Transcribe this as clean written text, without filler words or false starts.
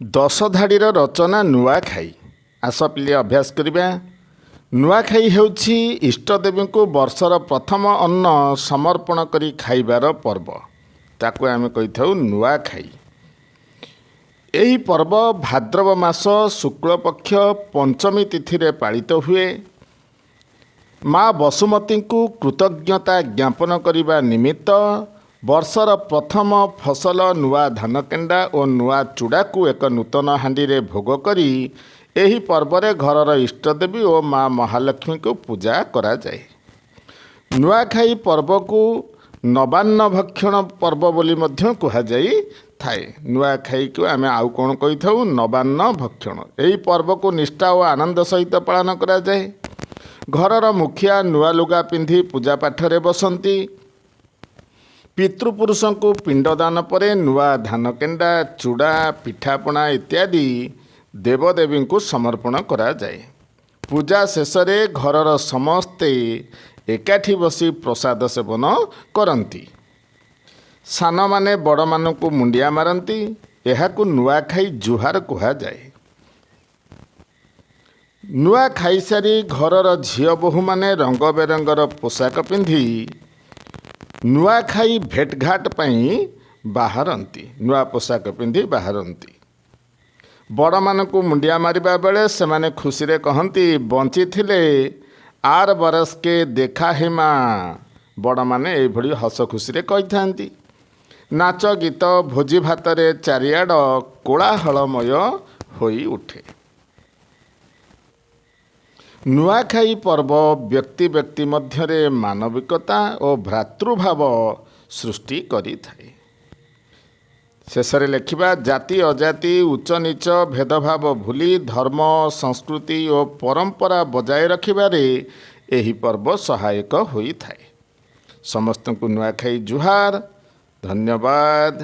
ଦଶଧାଡ଼ିର ରଚନା ନୂଆଖାଇ। ଆସ ପିଲେ ଅଭ୍ୟାସ କରିବା। ନୂଆଖାଇ ହେଉଛି ଇଷ୍ଟଦେବୀଙ୍କୁ ବର୍ଷର ପ୍ରଥମ ଅନ୍ନ ସମର୍ପଣ କରି ଖାଇବାର ପର୍ବ। ତାକୁ ଆମେ କହିଥାଉ ନୂଆଖାଇ। ଏହି ପର୍ବ ଭାଦ୍ରବ ମାସ ଶୁକ୍ଳପକ୍ଷ ପଞ୍ଚମୀ ତିଥିରେ ପାଳିତ ହୁଏ। ମା ବସୁମତୀଙ୍କୁ କୃତଜ୍ଞତା ଜ୍ଞାପନ କରିବା ନିମିତ୍ତ ବର୍ଷର ପ୍ରଥମ ଫସଲ ନୂଆ ଧାନକେଣ୍ଡା ଓ ନୂଆ ଚୁଡ଼ାକୁ ଏକ ନୂତନ ହାଣ୍ଡିରେ ଭୋଗ କରି ଏହି ପର୍ବରେ ଘରର ଇଷ୍ଟଦେବୀ ଓ ମା ମହାଲକ୍ଷ୍ମୀଙ୍କୁ ପୂଜା କରାଯାଏ। ନୂଆଖାଇ ପର୍ବକୁ ନବାନ୍ନ ଭକ୍ଷଣ ପର୍ବ ବୋଲି ମଧ୍ୟ କୁହାଯାଇଥାଏ। ନୂଆଖାଇକୁ ଆମେ ଆଉ କ'ଣ କହିଥାଉ? ନବାନ୍ନ ଭକ୍ଷଣ। ଏହି ପର୍ବକୁ ନିଷ୍ଠା ଓ ଆନନ୍ଦ ସହିତ ପାଳନ କରାଯାଏ। ଘରର ମୁଖିଆ ନୂଆ ଲୁଗା ପିନ୍ଧି ପୂଜା ପାଠରେ ବସନ୍ତି। ପିତୃପୁରୁଷଙ୍କୁ ପିଣ୍ଡଦାନ ପରେ ନୂଆ ଧାନକେଣ୍ଡା, ଚୁଡ଼ା, ପିଠାପଣା ଇତ୍ୟାଦି ଦେବଦେବୀଙ୍କୁ ସମର୍ପଣ କରାଯାଏ। ପୂଜା ଶେଷରେ ଘରର ସମସ୍ତେ ଏକାଠି ବସି ପ୍ରସାଦ ସେବନ କରନ୍ତି। ସାନମାନେ ବଡ଼ମାନଙ୍କୁ ମୁଣ୍ଡିଆ ମାରନ୍ତି। ଏହାକୁ ନୂଆଖାଇ ଜୁହାର କୁହାଯାଏ। ନୂଆ ଖାଇସାରି ଘରର ଝିଅ ବୋହୂମାନେ ରଙ୍ଗ ବେରଙ୍ଗର ପୋଷାକ ପିନ୍ଧି ନୂଆଖାଇ ଭେଟଘାଟ ପାଇଁ ବାହାରନ୍ତି। ନୂଆ ପୋଷାକ ପିନ୍ଧି ବାହାରନ୍ତି। ବଡ଼ମାନଙ୍କୁ ମୁଣ୍ଡିଆ ମାରିବା ବେଳେ ସେମାନେ ଖୁସିରେ କହନ୍ତି, ବଞ୍ଚିଥିଲେ ଆର ବରସକେ ଦେଖା ହେମା। ବଡ଼ମାନେ ଏଇଭଳି ହସ ଖୁସିରେ କହିଥାନ୍ତି। ନାଚ ଗୀତ ଭୋଜି ଭାତରେ ଚାରିଆଡ଼ କୋଳାହଳମୟ ହୋଇ ଉଠେ। ନୂଆଖାଇ ପର୍ବ ବ୍ୟକ୍ତି ବ୍ୟକ୍ତି ମଧ୍ୟରେ ମାନବିକତା ଓ ଭ୍ରାତୃଭାବ ସୃଷ୍ଟି କରିଥାଏ। ଶେଷରେ ଲେଖିବା, ଜାତି ଅଜାତି ଉଚ୍ଚ ନୀଚ ଭେଦଭାବ ଭୁଲି ଧର୍ମ ସଂସ୍କୃତି ଓ ପରମ୍ପରା ବଜାୟ ରଖିବାରେ ଏହି ପର୍ବ ସହାୟକ ହୋଇଥାଏ। ସମସ୍ତଙ୍କୁ ନୂଆଖାଇ ଜୁହାର। ଧନ୍ୟବାଦ।